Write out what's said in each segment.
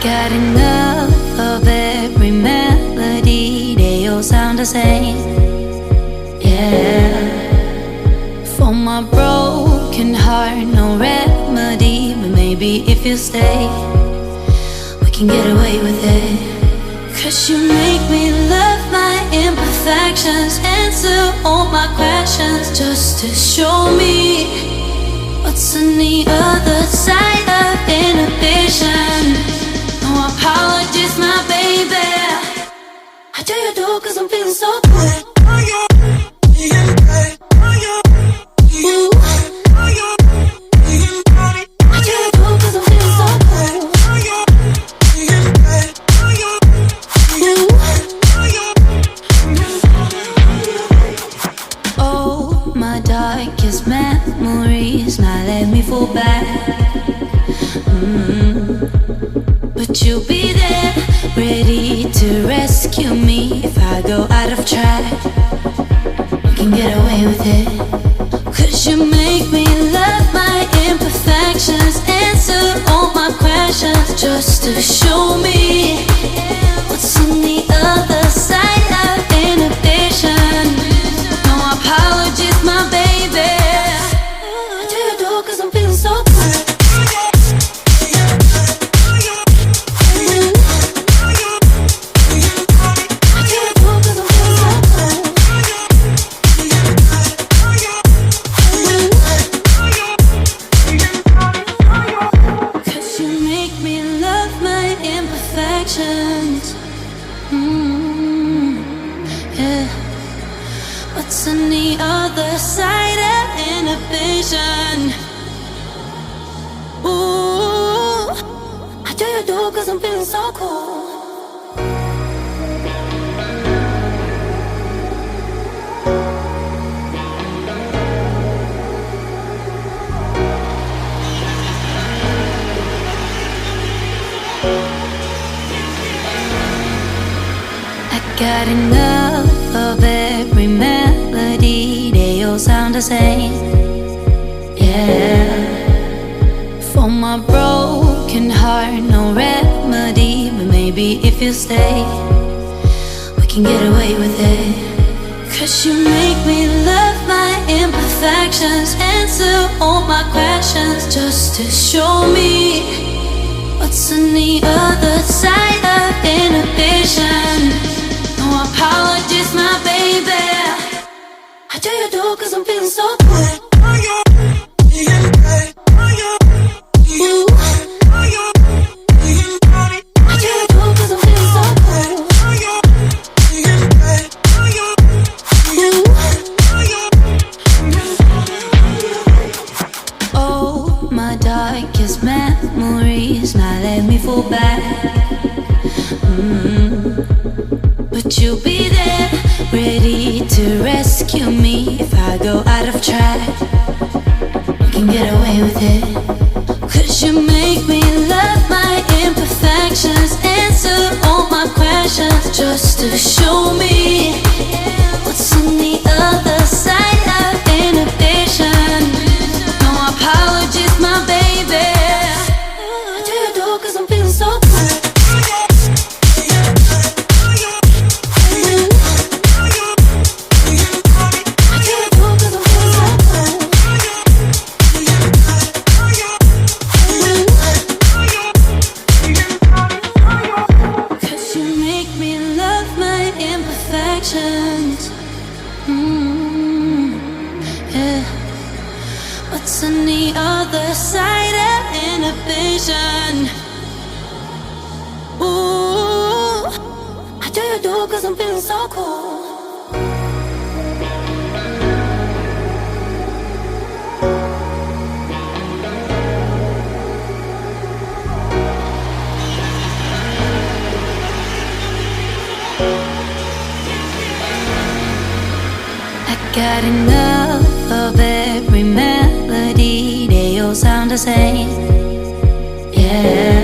Got enough of every melody, they all sound the same. Yeah. For my broken heart, no remedy, but maybe if you stay, we can get away with it. 'Cause you make me love my imperfections, answer all my questions, just to show me what's on the other side of inhibition. No apologies, my baby. How do you do? 'Cause I'm feeling so good. Darkest memories now let me fall back. But you'll be there, ready to rescue me if I go out of track. We can get away with it. 'Cause you make me love my imperfections, answer all my questions, just to show me what's on the other side of inhibition. No apologies, my baby. How do you do? 'Cause I'm feeling so good. What's on the other side of inhibition? Ooh, how do you do? 'Cause I'm feeling so cool. Got enough of every melody, they all sound the same. Yeah. For my broken heart, no remedy, but maybe if you stay, we can get away with it. 'Cause you make me love my imperfections, answer all my questions, just to show me what's on the other side of inhibition. No apologies, my baby. How do you do? 'Cause I'm feeling so good. Darkest memories now let me fall back. But you'll be there, ready to rescue me if I go out of track. We can get away with it. 'Cause you make me love my imperfections, answer all my questions, just to show me what's on the other side of inhibition. No apologies, my baby. How do you do? 'Cause I'm feeling so good. Yeah. What's on the other side of inhibition? Ooh, how do you do? 'Cause I'm feeling so cool. Got enough of every melody, they all sound the same. Yeah.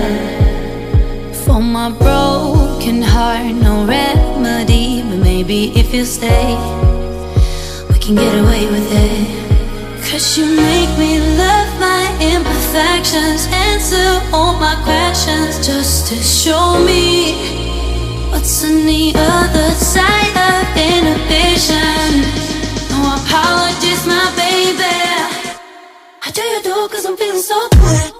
For my broken heart, no remedy, but maybe if you stay, we can get away with it. 'Cause you make me love my imperfections, answer all my questions, just to show me what's on the other side of inhibition. No apologies, my baby. How do you do? 'Cause I'm feeling so good.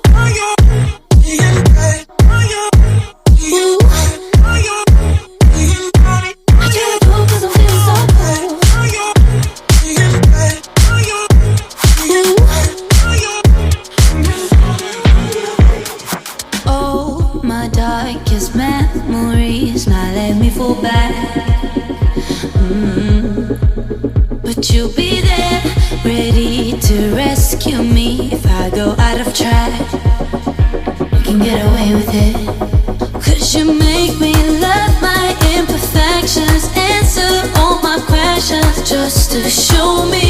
Darkest memories now let me fall back. But you'll be there, ready to rescue me if I go out of track. You can get away with it. 'Cause you make me love my imperfections, answer all my questions, just to show me